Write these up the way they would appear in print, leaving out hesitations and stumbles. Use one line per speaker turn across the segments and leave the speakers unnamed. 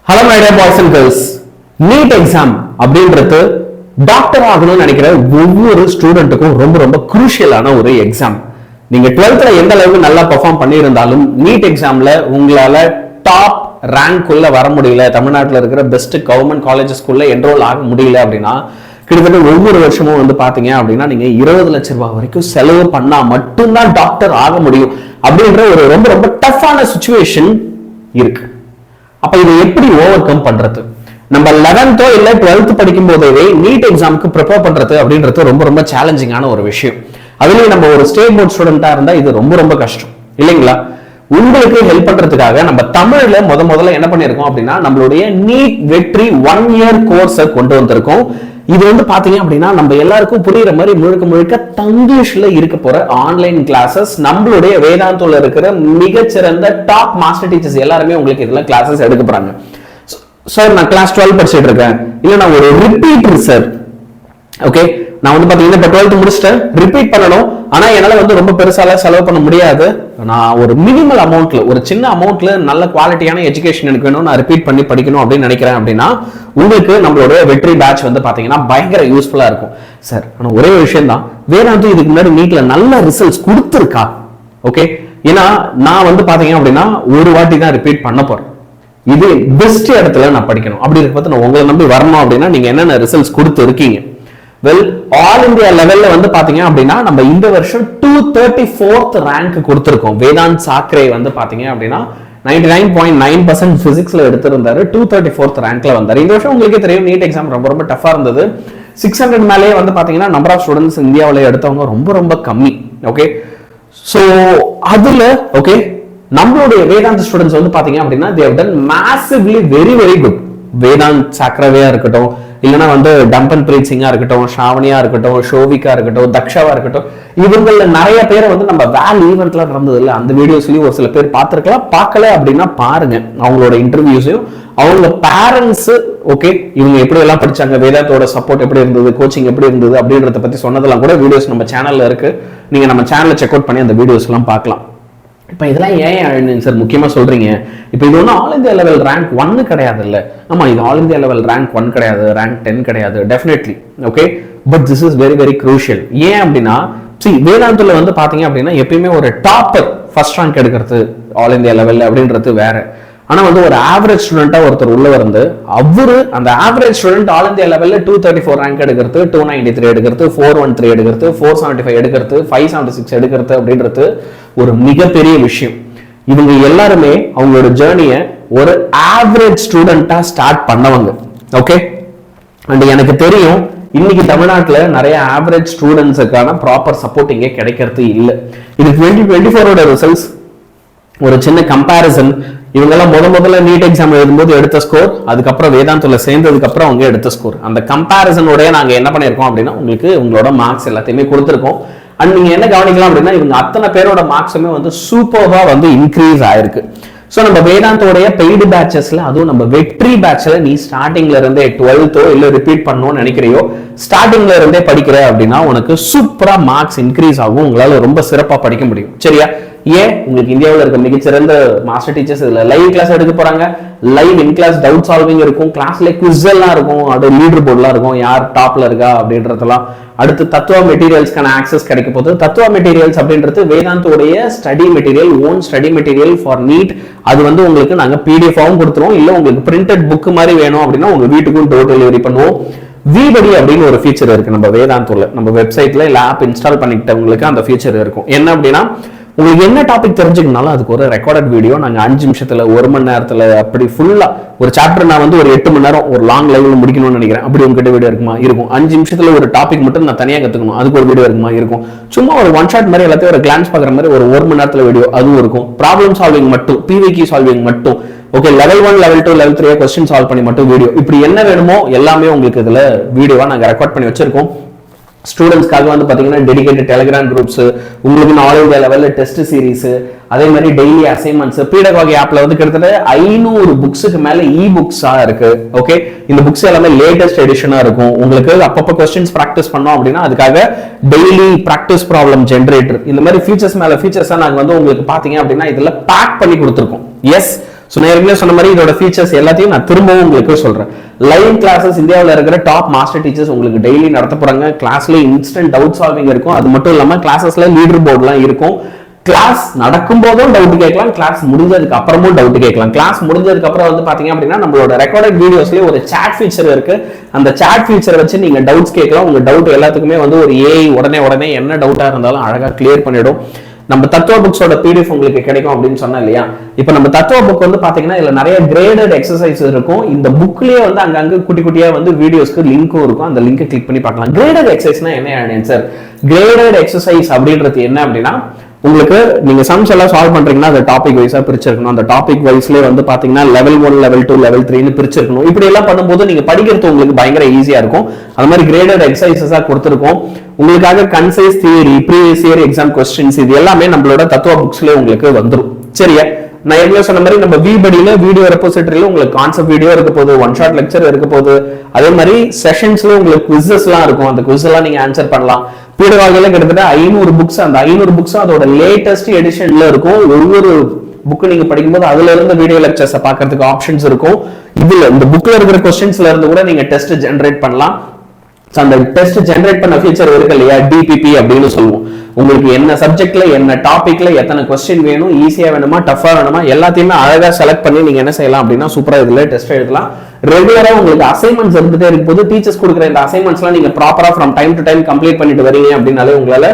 Hello my dear boys and girls, NEET exam அப்படின்றது doctor ஆகணும்னு நினைக்கிற ஒவ்வொரு ஸ்டூடெண்ட்டுக்கும் ரொம்ப ரொம்ப குரூஷியலான ஒரு எக்ஸாம். நீங்க 12th எந்த அளவுக்கு நல்லா பெர்ஃபார்ம் பண்ணியிருந்தாலும் நீட் எக்ஸாம்ல உங்களால டாப் ரேங்க் உள்ள வர முடியல, தமிழ்நாட்டில் இருக்கிற பெஸ்ட் கவர்மெண்ட் காலேஜஸ்குள்ள என்ரோல் ஆக முடியல அப்படின்னா கிட்டத்தட்ட ஒவ்வொரு வருஷமும் வந்து பாத்தீங்க அப்படின்னா நீங்க 20 லட்சம் ரூபாய் வரைக்கும் செலவு பண்ணா மட்டும்தான் டாக்டர் ஆக முடியும் அப்படின்ற ஒரு ரொம்ப ரொம்ப டஃப்பான சிச்சுவேஷன் இருக்கு. அப்ப இதை எப்படி ஓவர் கம் பண்றது? நம்ம 11th இல்ல 12th படிக்கும் போதே நீட் எக்ஸாமுக்கு ப்ரிப்பேர் பண்றது அப்படின்றது ரொம்ப ரொம்ப சேலஞ்சிங்கான ஒரு விஷயம். அதுலயும் நம்ம ஒரு ஸ்டேட் போர்ட் ஸ்டூடெண்டா இருந்தா இது ரொம்ப ரொம்ப கஷ்டம் இல்லைங்களா? உங்களுக்கு ஹெல்ப் பண்றதுக்காக நம்ம தமிழ்ல முதல்ல என்ன பண்ணிருக்கோம் அப்படின்னா நம்மளுடைய நீட் வெற்றி 1 இயர் கோர்ஸை கொண்டு வந்திருக்கோம். இது வந்து பாத்தீங்க அப்படின்னா நம்ம எல்லாருக்கும் புரியுற மாதிரி முழுக்க முழுக்க தங்கிலீஷ்ல இருக்க போற ஆன்லைன் கிளாஸஸ். நம்மளுடைய வேதாந்தோல இருக்கிற மிகச்சிறந்த டாப் மாஸ்டர் டீச்சர்ஸ் எல்லாருமே உங்களுக்கு இதுல கிளாஸஸ் எடுக்க போறாங்க. சார் நான் கிளாஸ் 12 படிச்சுட்டு இருக்கேன், இல்ல நான் ஒரு ரிப்பீட்டர் சார். ஓகே, நான் வந்து பாத்தீங்கன்னா இப்ப 12th முடிச்சுட்டேன், ரிப்பீட் பண்ணணும். ஆனா என்னால வந்து ரொம்ப பெருசால செலவு பண்ண முடியாது. நான் ஒரு மினிமல் அமௌண்ட்ல, ஒரு சின்ன அமௌண்ட்ல நல்ல குவாலிட்டியான எஜுகேஷன் எனக்கு வேணும், நான் ரிப்பீட் பண்ணி படிக்கணும் அப்படின்னு நினைக்கிறேன் அப்படின்னா உங்களுக்கு நம்மளோட வெற்றி பேட்ச் வந்து பாத்தீங்கன்னா பயங்கர யூஸ்ஃபுல்லா இருக்கும். சார் ஆனா ஒரே ஒரு விஷயம் தான், வேதாந்தம் இதுக்கு முன்னாடி நீட்ல நல்ல ரிசல்ட்ஸ் கொடுத்துருக்கா? ஓகே, ஏன்னா நான் வந்து பாத்தீங்க அப்படின்னா ஒரு வாட்டி தான் ரிப்பீட் பண்ண போறேன். இது பெஸ்ட் இடத்துல நான் படிக்கணும். அப்படி இருக்க நான் உங்களை நம்பி வரணும் அப்படின்னா நீங்க என்னென்ன ரிசல்ட்ஸ் கொடுத்து இருக்கீங்க? வெல், ஆல் இந்தியா லெவல்ல வந்து பாத்தீங்க அப்படின்னா நம்ம இந்த வருஷம் 234th ரேங்க் கொடுத்திருக்கோம். வேதாந்த் சாக்ரே வந்து பாத்தீங்க அப்படின்னா 99.9% பிசிக்ஸ்ல எடுத்திருந்தாரு, 234th ரேங்க்ல வந்தாரு. இந்த வருஷம் உங்களுக்கே தெரியும் நீட் எக்ஸாம் ரொம்ப ரொம்ப டஃபா இருந்தது. 600 மேலே வந்து பாத்தீங்கன்னா நம்பர் ஆஃப் ஸ்டூடெண்ட்ஸ் இந்தியாவில் எடுத்தவங்க ரொம்ப ரொம்ப கம்மி. ஓகே, சோ அதுல ஓகே நம்மளுடைய வேதாந்த் ஸ்டூடெண்ட்ஸ் வந்து பாத்தீங்க அப்படின்னா they have done massively very very good. Vedant சாக்ரவேயா இருக்கட்டும், இல்லைன்னா வந்து டம்பன் பிரீத் சிங்கா இருக்கட்டும், ஷாவனியா இருக்கட்டும், ஷோவிகா இருக்கட்டும், தக்ஷாவா இருக்கட்டும், இவங்கள நிறைய பேரை வந்து நம்ம வேல் ஈவெண்ட்ல நடந்தது இல்லை அந்த வீடியோஸ்லயும் ஒரு சில பேர் பார்த்திருக்கலாம். பார்க்கல அப்படின்னா பாருங்க அவங்களோட இன்டர்வியூஸையும். அவங்க பேரண்ட்ஸ் ஓகே இவங்க எப்படி எல்லாம் படிச்சாங்க, வேதாந்தோட சப்போர்ட் எப்படி இருந்தது, கோச்சிங் எப்படி இருந்தது அப்படின்றத பத்தி சொன்னதெல்லாம் கூட வீடியோஸ் நம்ம சேனல்ல இருக்கு. நீங்க நம்ம சேனலை செக் அவுட் பண்ணி அந்த வீடியோஸ் எல்லாம் பார்க்கலாம். இப்ப இதெல்லாம் ஏன் சார் முக்கியமா சொல்றீங்க? இப்ப இது ஒன்றும் ஆல் இந்தியா லெவல் ரேங்க் 1 கிடையாது இல்ல. ஆமா, இது ஆல் இந்தியா லெவல் ரேங்க் 1 கிடையாது, ரேங்க் 10 கிடையாது, definitely. Okay, but this is very very crucial. ஏன் அப்படின்னா வேதாந்தத்துல வந்து பாத்தீங்க அப்படின்னா எப்பயுமே ஒரு டாப்பர் ஃபர்ஸ்ட் ரேங்க் எடுக்கிறது ஆல் இந்தியா லெவல்ல அப்படின்றது வேற. ஆனா வந்து ஒரு ஆவரேஜ் ஸ்டூடெண்டா ஒருத்தர் உள்ள வந்து அவரு அந்த ஆவரேஜ் ஸ்டூடெண்ட் ஆல் இந்தியா லெவல்ல 234 ரேங்க் எடுக்கிறது, 293 எடுக்கிறது, 413 எடுக்கிறது, 475 எடுக்கிறது, 576 எடுக்கிறது அப்படின்றது ஒரு மிகப்பெரிய விஷயம். இவங்க எல்லாருமே அவங்களோட ஜேர்னியை ஒரு ஆவரேஜ் ஸ்டூடெண்டா ஸ்டார்ட் பண்ணவங்க. ஓகே, அண்ட் எனக்கு தெரியும் இன்னைக்கு தமிழ்நாட்டில் நிறைய ஆவரேஜ் ஸ்டூடெண்ட்ஸுக்கான ப்ராப்பர் சப்போர்ட் இங்கே கிடைக்கிறது இல்லை. இது 2024 ரிசல்ட்ஸ் ஒரு சின்ன கம்பேரிசன். இவங்கெல்லாம் முதல்ல நீட் எக்ஸாம் எழுதும்போது எடுத்த ஸ்கோர், அதுக்கப்புறம் வேதாந்தத்துல சேர்ந்ததுக்கு அப்புறம் அவங்க எடுத்த ஸ்கோர், அந்த கம்பேரிசனோட நாங்க என்ன பண்ணிருக்கோம் அப்படின்னா உங்களுக்கு உங்களோட மார்க்ஸ் எல்லாத்தையுமே கொடுத்துருக்கோம். அண்ட் நீங்க என்ன கவனிக்கலாம் அப்படின்னா இவங்க அத்தனை பேரோட மார்க்ஸுமே வந்து சூப்பர்வா வந்து இன்க்ரீஸ் ஆயிருக்கு. ஸோ நம்ம வேதாந்தோடைய பெய்டு பேட்சஸ்ல, அதுவும் நம்ம வெற்றி பேட்ச்ல நீ ஸ்டார்டிங்ல இருந்தே 12th இல்ல ரிப்பீட் பண்ணணும்னு நினைக்கிறியோ, ஸ்டார்டிங்ல இருந்தே படிக்கிற அப்படின்னா உனக்கு சூப்பரா மார்க்ஸ் இன்க்ரீஸ் ஆகும், உங்களால ரொம்ப சிறப்பா படிக்க முடியும். சரியா? ஏன் உங்களுக்கு இந்தியாவில் இருக்க மிகச்சிறந்த மாஸ்டர் டீச்சர்ஸ் இதுல லைவ் கிளாஸ் எடுக்க போறாங்க. Live in class doubt solving இருக்கும், கிளாஸ்ல குவிஸ் எல்லாம் இருக்கும், அது லீடர் போர்ட்லாம் இருக்கும், யார் டாப்ல இருக்கா அப்படின்றதெல்லாம். அடுத்து தத்துவ மெட்டீரியல்ஸ்க்கான ஆக்சஸ் கிடைக்க போகுது. தத்துவ மெட்டீரியல்ஸ் அப்படின்றது வேதாந்தோடைய study material, own study material for NEET. அது வந்து உங்களுக்கு நாங்க பிடிஎஃபாவும் கொடுத்துருவோம், இல்ல உங்களுக்கு பிரிண்டட் புக் மாதிரி வேணும் அப்படின்னா உங்க வீட்டுக்கும் டோர் டெலிவரி பண்ணுவோம். விபடி அப்படின்னு ஒரு ஃபீச்சர் இருக்கு நம்ம வேதாந்தோல, நம்ம வெப்சைட்ல இல்ல ஆப் இன்ஸ்டால் பண்ணிக்கிட்டவங்களுக்கு அந்த ஃபீச்சர் இருக்கும். என்ன அப்படின்னா உங்களுக்கு என்ன டாபிக் தெரிஞ்சுக்கனாலும் அதுக்கு ஒரு ரெக்கார்டட் வீடியோ நாங்கள் 5 நிமிஷத்துல 1 மணி நேரத்துல அப்படி ஃபுல்லா ஒரு சாப்டர் நான் வந்து ஒரு 8 மணி நேரம் ஒரு லாங் லைவ்ல முடிக்கணும்னு நினைக்கிறேன். அப்படி உங்ககிட்ட வீடியோ இருக்குமா? இருக்கும். 5 நிமிஷத்துல ஒரு டாபிக் மட்டும் நான் தனியாக கத்துக்கணும், அதுக்கு ஒரு வீடியோ இருக்குமா? இருக்கும். சும்மா ஒரு ஒன் ஷாட் மாதிரி எல்லாத்தையும் ஒரு கிளான்ஸ் பாக்குற மாதிரி ஒரு 1 மணி நேரத்துல வீடியோ அதுவும் இருக்கும். ப்ராப்ளம் சால்விங் மட்டும், பிவிக்யூ சால்விங் மட்டும், okay, level 1 level 2 level 3 question solve பண்ணி மட்டும் வீடியோ. இப்படி என்ன வேணுமோ எல்லாமே உங்களுக்கு இதுல வீடியோவா நாங்க ரெக்கார்ட் பண்ணி வச்சிருக்கோம். ஸ்டூடெண்ட்ஸ்க்காக வந்து பாத்தீங்கன்னா டெடிகேட்டட் டெலிகிராம் குரூப்ஸ், உங்களுக்கு ஆல் இந்தியா லெவல்ல டெஸ்ட் சீரிஸ், அதே மாதிரி டெய்லி அசைன்மெண்ட்ஸ். பீடகாகி ஆப்ல வந்து கிட்டத்தட்ட 500 புக்ஸுக்கு மேல இ புக்ஸா இருக்கு. ஓகே, இந்த புக்ஸ் எல்லாமே லேட்டஸ்ட் எடிஷனா இருக்கும். உங்களுக்கு அப்பப்போ கொஸ்டின்ஸ் பிராக்டிஸ் பண்ணோம் அப்படின்னா அதுக்காக டெய்லி பிராக்டிஸ் ப்ராப்ளம் ஜென்ரேட்டர், இந்த மாதிரி ஃபீச்சர்ஸ் மேல ஃபீச்சர்ஸா நாங்க வந்து உங்களுக்கு பாத்தீங்க அப்படின்னா இதுல பேக் பண்ணி கொடுத்துருக்கோம். எஸ், ஸோ நான் ஏற்கனவே சொன்ன மாதிரி இதோட ஃபீச்சர்ஸ் எல்லாத்தையும் நான் திரும்பவும் உங்களுக்கு சொல்றேன். லைவ் கிளாஸஸ் இந்தியாவில் இருக்கிற டாப் மாஸ்டர் டீச்சர்ஸ் உங்களுக்கு டெய்லி நடத்த போறாங்க. கிளாஸ்ல இன்ஸ்டன்ட் டவுட் சால்விங் இருக்கும். அது மட்டும் இல்லாம கிளாஸஸ்ல லீடர் போர்ட்லாம் இருக்கும். கிளாஸ் நடக்கும் போதும் டவுட் கேட்கலாம், கிளாஸ் முடிஞ்சதுக்கு அப்புறமும் டவுட் கேட்கலாம். கிளாஸ் முடிஞ்சதுக்கு அப்புறம் வந்து பாத்தீங்க அப்படின்னா நம்மளோட ரெக்கார்டட் வீடியோஸ்லயே ஒரு சாட் ஃபீச்சர் இருக்கு. அந்த சாட் ஃபீச்சரை வச்சு நீங்க டவுட்ஸ் கேட்கலாம். உங்க டவுட் எல்லாத்துக்குமே வந்து ஒரு ஏஐ உடனே என்ன டவுட்டா இருந்தாலும் அழகா கிளியர் பண்ணிடும். நம்ம தத்துவ புக்ஸோட பிடிஎஃப் உங்களுக்கு கிடைக்கும் அப்படின்னு சொன்னா இல்லையா. இப்போ நம்ம தத்துவ புக் வந்து பாத்தீங்கன்னா இதுல நிறைய கிரேடட் எக்ஸசைஸ் இருக்கும். இந்த புக்லயே வந்து அங்கங்க குட்டி குட்டியா வந்து வீடியோஸ்க்கு லிங்க்கும் இருக்கும். அந்த லிங்கை கிளிக் பண்ணி பார்க்கலாம். கிரேடட் எக்ஸசைஸ்னா என்ன சார்? கிரேடட் எக்ஸசைஸ் அப்படின்றது என்ன அப்படின்னா, உங்களுக்கு நீங்க சம்ஸ் எல்லாம் சால்வ் பண்றீங்கன்னா அந்த டாபிக் வைஸா பிரிச்சிருக்கணும். அந்த டாபிக் வைஸ்ல வந்து பாத்தீங்கன்னா லெவல் 1, லெவல் 2, லெவல் 3ன்னு பிரிச்சிருக்கணும். இப்படி எல்லாம் பண்ணும்போது நீங்க படிக்கிறது உங்களுக்கு பயங்கர ஈஸியா இருக்கும். அது மாதிரி கிரேடட் எக்ஸசைசஸா கொடுத்திருக்கோம். உங்களுக்காக concise theory, previous year exam questions இது எல்லாமே நம்மளோட தத்துவ புக்ஸ்ல உங்களுக்கு வந்துடும். சரியா? நான் ஏற்கனவே சொன்ன மாதிரி நம்ம விபடியில வீடியோ ரெப்போசிட்டரியில உங்களுக்கு கான்செப்ட் வீடியோ இருக்க போகுது, ஒன் ஷாட் லெக்சர் இருக்க போகுது. அதே மாதிரி செஷன்ஸ்ல உங்களுக்கு குவிசஸ் எல்லாம் இருக்கும். அந்த குவிஸ் எல்லாம் நீங்க ஆன்சர் பண்ணலாம். பீடர் வகையில கிட்டத்தட்ட 500 புக்ஸ், அந்த 500 புக்ஸ் அதோட லேட்டஸ்ட் எடிஷன்ல இருக்கும். ஒவ்வொரு புக் நீங்க படிக்கும்போது அதுல இருந்து வீடியோ லெக்சர்ஸ் பாக்குறதுக்கு ஆப்ஷன்ஸ் இருக்கும். இதுல இந்த புக்ல இருக்கிற கொஸ்டின்ஸ்ல இருந்து கூட நீங்க டெஸ்ட் ஜெனரேட் பண்ணலாம். அந்த டெஸ்ட் ஜெனரேட் பண்ண ஃபீச்சர் இருக்கு இல்லையா, டிபிபி அப்படின்னு சொல்லுவோம். உங்களுக்கு என்ன சப்ஜெக்ட்ல என்ன டாபிக்ல எத்தனை கொஸ்டின் வேணும், ஈஸியா வேணுமா டஃபா வேணுமா எல்லாத்தையுமே அழகா செலக்ட் பண்ணி நீங்க என்ன செய்யலாம் அப்படின்னா சூப்பரா இதுல டெஸ்ட் எழுதலாம். ரெகுலரா உங்களுக்கு அசைன்மெண்ட்ஸ் இருந்துட்டே இருக்கும் போது டீச்சர்ஸ் கொடுக்குற இந்த அசைன்மெண்ட்ஸ்லாம் நீங்க ப்ராப்பரா from time to time complete பண்ணிட்டு வரீங்க அப்படின்னாலே உங்களால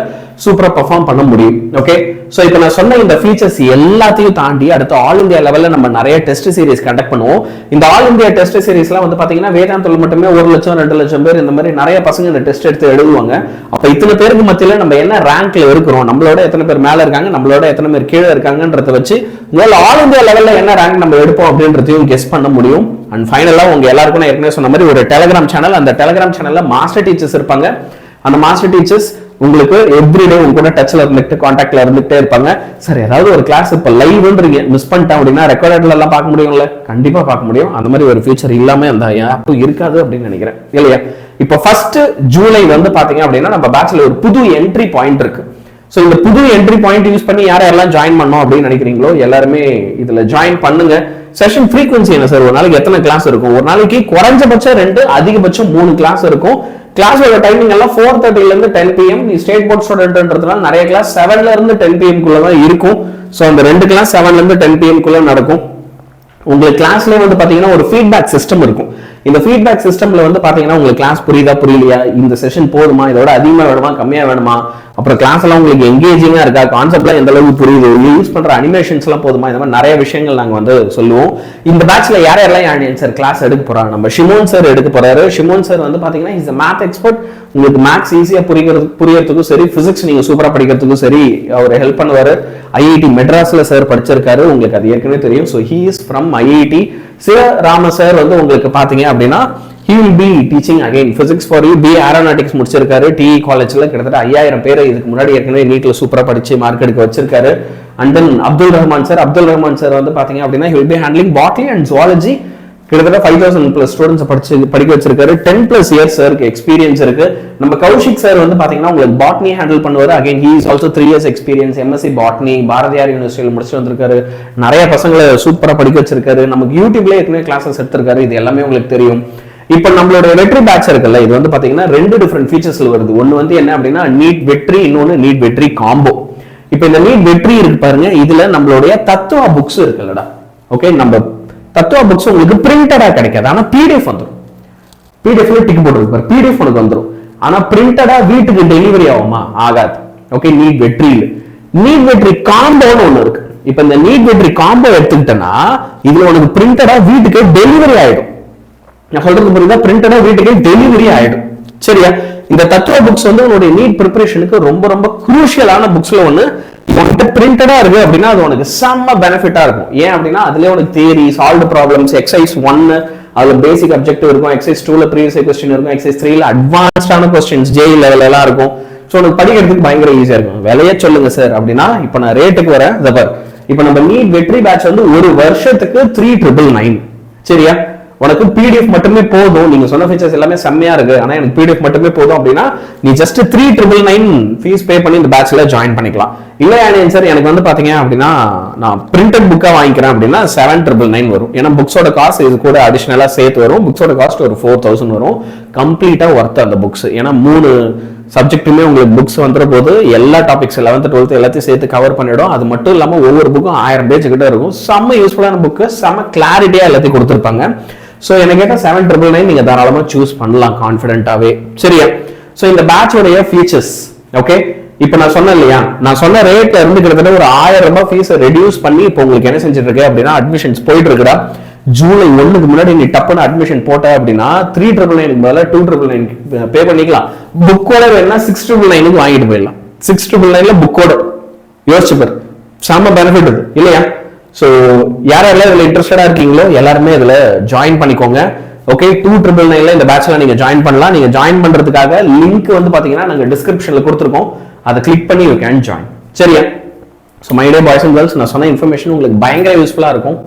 சூப்பரா பெர்ஃபார்ம் பண்ண முடியும். ஓகே, சோ இப்போ நான் சொன்ன இந்த ஃபீச்சர்ஸ் எல்லாத்தையும் தாண்டி அடுத்து ஆல் இந்தியா லெவல்ல நம்ம நிறைய டெஸ்ட் சீரிஸ் கண்டக்ட் பண்ணுவோம். இந்த ஆல் இந்தியா டெஸ்ட் சீரிஸ்லாம் வந்து பாத்தீங்கன்னா வேதாந்தத்தில் மட்டுமே 1 லட்சம் 2 லட்சம் பேர் இந்த மாதிரி நிறைய பசங்க இந்த டெஸ்ட் எடுத்து எழுதுவாங்க. அப்ப இத்தனை பேருக்கு மத்தியில நம்ம என்ன ரேங்க்ல இருக்கிறோம், நம்மளோட எத்தனை பேர் மேல இருக்காங்க, நம்மளோட எத்தனை பேர் கீழே இருக்காங்கன்றத வச்சு உங்களால ஆல் இந்தியா லெவல்ல என்ன ரேங்க் நம்ம எடுப்போம் அப்படின்றதையும் கெஸ் பண்ண முடியும். அண்ட் ஃபைனலா உங்க எல்லாருக்கும் நான் ஏற்கனவே சொன்ன மாதிரி ஒரு டெலிகிராம் சேனல், அந்த டெலிகிராம் சேனல்ல மாஸ்டர் டீச்சர்ஸ் இருப்பாங்க. அந்த மாஸ்டர் டீச்சர்ஸ் உங்களுக்கு எவ்ரிடே உங்க கூட டச்ல இருந்துட்டு கான்டாக்ட்ல இருந்துட்டே இருப்பாங்க. சார் ஏதாவது ஒரு கிளாஸ் இப்ப லைவ்ன்றீங்க மிஸ் பண்ணிட்டேன் அப்படின்னா ரெக்கார்டட்ல எல்லாம் பார்க்க முடியும்ல? கண்டிப்பா பார்க்க முடியும். அந்த மாதிரி ஒரு ஃபியூச்சர் இல்லாம அந்த ஆப் இருக்காது அப்படின்னு நினைக்கிறேன் இல்லையா. இப்போ 1 ஜூலை வந்து பாத்தீங்க அப்படின்னா நம்ம பேட்ச்ல ஒரு புது என்ட்ரி பாயிண்ட் இருக்கு. சோ இந்த புது என்ட்ரி பாயிண்ட் யூஸ் பண்ணி யாரெல்லாம் ஜாயின் பண்ணோம் அப்படின்னு நினைக்கிறீங்களோ எல்லாருமே இதுல ஜாயின் பண்ணுங்க. செஷன் ஃப்ரீக்வன்சி என்ன சார்? ஒரு நாளைக்கு எத்தனை கிளாஸ் இருக்கும்? ஒரு நாளைக்கு குறைஞ்சபட்சம் 2, அதிகபட்சம் 3 கிளாஸ் இருக்கும். கிளாஸோட டைமிங் எல்லாம் 4:30 ல இருந்து 10 PM. நீ ஸ்டேட் போர்ட் ஸ்டூடெண்ட்ன்றதுனால நிறைய கிளாஸ் 7 ல இருந்து 10 PM குள்ள தான் இருக்கும். சோ அந்த 2 கிளாஸ் 7 ல இருந்து 10 PM குள்ள நடக்கும். உங்களுக்கு கிளாஸ்ல வந்து பாத்தீங்கன்னா ஒரு ஃபீட்பேக் சிஸ்டம் இருக்கும். இந்த ஃபீட்பேக் சிஸ்டம்ல வந்து பாத்தீங்கன்னா உங்களுக்கு கிளாஸ் புரியுதா புரியலையா, இந்த செஷன் போதுமா, இதோட அதிகமா வேணுமா கம்மியா வேணுமா, அப்புறம் கிளாஸ் எல்லாம் உங்களுக்கு எங்கேஜிங்கா இருக்கா, கான்செப்ட்லாம் எந்த அளவுக்கு புரியுது, யூஸ் பண்ற அனிமேஷன்ஸ் எல்லாம் போதுமா, இந்த மாதிரி நிறைய விஷயங்கள் நாங்க வந்து சொல்லுவோம். இந்த பேட்ச்ல யாரெல்லாம் சார் கிளாஸ் எடுக்க போறாங்க? நம்ம ஷிமோன் சார் எடுக்க போறாரு. ஷிமோன் சார் வந்து பாத்தீங்கன்னா இஸ் மேத் எக்ஸ்பர்ட். உங்களுக்கு மேத்ஸ் ஈஸியா புரியறதுக்கும் சரி, பிசிக்ஸ் நீங்க சூப்பரா படிக்கிறதுக்கும் சரி அவர் ஹெல்ப் பண்ணுவாரு. ஐஐடி மெட்ராஸ்ல சார் படிச்சிருக்காரு, உங்களுக்கு அது ஏற்கனவே தெரியும். So he is from IIT. Sivarama sir வந்து உங்களுக்கு பாத்தீங்க அப்படின்னா he will be teaching again physics for you. BA aeronautics முடிச்சிருக்காரு TE காலேஜ்ல. கிட்டத்தட்ட 5000 பேரை இதுக்கு முன்னாடி ஏற்கனவே நீட்ல சூப்பரா படிச்சு மார்க் எடுக்க வச்சிருக்காரு. And then Abdul Rahman sir வந்து பாத்தீங்க அப்படின்னா he will be handling botany and zoology. கிட்டத்தட்ட 5000+ ஸ்டூடெண்ட்ஸ் படிக்க வச்சிருக்காரு. 10+ இயர்ஸ் சாருக்கு எக்ஸ்பீரியன்ஸ் இருக்கு. நம்ம கௌஷிக் சார் வந்து பாத்தீங்கன்னா உங்களுக்கு பாட்னி ஹேண்டில் பண்ணுவாரு. Again he is also 3 years experience. MSc botany Bharathiyar யூனிவர்சிட்டியில முடிச்சு வந்திருக்காரு. நிறைய பசங்களை சூப்பரா படிக்க வச்சிருக்காரு. நமக்கு யூடியூப்ல ஏற்கனவே கிளாஸஸ் எடுத்திருக்காரு. இது எல்லாமே உங்களுக்கு தெரியும். இப்போ நம்மளோட வெற்றி பேட்ச் இருக்குல்ல, இது வந்து பாத்தீங்கன்னா 2 டிஃபரெண்ட் ஃபீச்சர்ஸ்ல வருது. ஒன்னு வந்து என்ன அப்படின்னா நீட் வெற்றி, இன்னொன்னு நீட் வெற்றி காம்போ. இப்போ இந்த நீட் வெற்றி இருக்கு பாருங்க, இதுல நம்மளுடைய தத்துவ புக்ஸ் இருக்குல்லடா. ஓகே, நம்ம தத்துவ புக்ஸ் உங்களுக்கு பிரிண்டடா கிடைக்காது, ஆனா பிடிஎஃப் வந்துடும். பிடிஎஃப்ல டிக் போட்டு பிடிஎஃப் உனக்கு வந்துடும். ஆனா பிரிண்டடா வீட்டுக்கு டெலிவரி ஆகுமா? ஆகாது. ஓகே, நீட் வெற்றியில் நீட் வெற்றி காம்போன்னு ஒண்ணு இருக்கு. இப்ப இந்த நீட் வெற்றி காம்போ எடுத்துக்கிட்டேன்னா இதுல உனக்கு பிரிண்டடா வீட்டுக்கு டெலிவரி ஆயிடும். நான் சொல்றது புரியுதா? பிரிண்டடா வீட்டுக்கு டெலிவரி ஆயிடும். சரியா? இந்த தத்துவ புக்ஸ் வந்து உங்களுடைய நீட் ப்ரிப்பரேஷனுக்கு ரொம்ப ரொம்ப குரூஷியலான புக்ஸ்ல ஒண்ணு. பிரிண்டடா இருக்கு அப்படின்னா அது உனக்கு செம்ம பெனிஃபிட்டா இருக்கும். ஏன் அப்படின்னா அதுல உனக்கு தியரி, சால்வ்டு ப்ராப்ளம்ஸ், எக்ஸசைஸ் 1 அதுல பேசிக் அப்ஜெக்டிவ் இருக்கும், எக்ஸசைஸ் 2ல ப்ரீவியஸ் கொஸ்டின் இருக்கும், எக்ஸசைஸ் 3ல அட்வான்ஸ்டான கொஸ்டின்ஸ் ஜேஇ லெவல் எல்லாம் இருக்கும். ஸோ உனக்கு படிக்கிறதுக்கு பயங்கர ஈஸியா இருக்கும். விலைய சொல்லுங்க சார் அப்படின்னா இப்போ நான் ரேட்டுக்கு வரேன். இப்போ நம்ம நீட் வெற்றி பேட்ச் வந்து ஒரு வருஷத்துக்கு 3999. சரியா? உனக்கு பிடிஎஃப் மட்டுமே போதும், நீங்க சொன்ன ஃபீச்சர்ஸ் எல்லாமே செம்மையா இருக்கு, ஆனா எனக்கு பிடிஎஃப் மட்டுமே போதும் அப்படின்னா நீ ஜஸ்ட் 3,999 ஃபீஸ் பே பண்ணி இந்த பேட்ச்ல ஜாயின் பண்ணிக்கலாம். இல்லையா சார் எனக்கு வந்து பாத்தீங்க அப்படின்னா நான் பிரிண்டட் புக்கா வாங்கிக்கிறேன் அப்படின்னா 7,999 வரும். ஏன்னா புக்ஸோட காஸ்ட் இது கூட அடிஷனலா சேர்த்து வரும். புக்ஸோட காஸ்ட் ஒரு 4,000 வரும். கம்ப்ளீட்டா ஒர்த் அந்த புக்ஸ். ஏன்னா 3 சப்ஜெக்ட்டுமே உங்களுக்கு புக்ஸ் வந்துற போது எல்லா டாபிக்ஸ் 11th 12th எல்லாத்தையும் சேர்த்து கவர் பண்ணிடும். அது மட்டும் இல்லாம ஒவ்வொரு புக்கும் 1000 பேஜ் கிட்ட இருக்கும். செம்ம யூஸ்ஃபுல்லான புக்கு, செம்ம கிளாரிட்டியா எல்லாத்தையும் கொடுத்துருப்பாங்க. ஸோ எனக்கு கேட்டால் 7,999 நீங்க தாராளமா சூஸ் பண்ணலாம் கான்ஃபிடென்ட்டாவே. சரியா? ஸோ இந்த பேட்சோடைய ஃபீச்சர்ஸ் ஓகே. இப்போ நான் சொன்னேன் இல்லையா, நான் சொன்ன ரேட்ல இருந்து கிட்டத்தட்ட ஒரு 1000 ரூபாய் ஃபீஸ் ரெடியூஸ் பண்ணி இப்போ உங்களுக்கு என்ன செஞ்சுட்டு இருக்கு அப்படின்னா அட்மிஷன்ஸ் போயிட்டு இருக்குடா. ஜூலை 1க்கு முன்னாடி நீ டப்புன்னு அட்மிஷன் போட்ட அப்படின்னா 3,999 பதிலாக 2,999 பே பண்ணிக்கலாம். புக்கோட வேணும்னா 6,999 வாங்கிட்டு போயிடலாம். 6,999 புக்கோட யோசிச்சு பாரு, செம்ம பெனிஃபிட் இது இல்லையா? ஸோ யாரெல்லாம் இதுல இன்ட்ரெஸ்டடா இருக்கீங்களோ எல்லாருமே இதுல ஜாயின் பண்ணிக்கோங்க. ஓகே, 2,999 இந்த பேட்ச்ல நீங்க ஜாயின் பண்ணலாம். நீங்க ஜாயின் பண்றதுக்காக லிங்க் வந்து பாத்தீங்கன்னா நாங்க டிஸ்கிரிப்ஷன்ல கொடுத்துருக்கோம், அதை கிளிக் பண்ணி யூ கேன் ஜாயின். சரியா? So my dear boys and girls, நான் சொன்ன இன்ஃபர்மேஷன் உங்களுக்கு பயங்கர யூஸ்ஃபுல்லா இருக்கும்.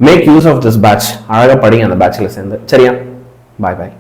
Make use of this batch. அழகா படிங்க அந்த பேட்ச்ல சேர்ந்து. சரியா? பாய் பாய்.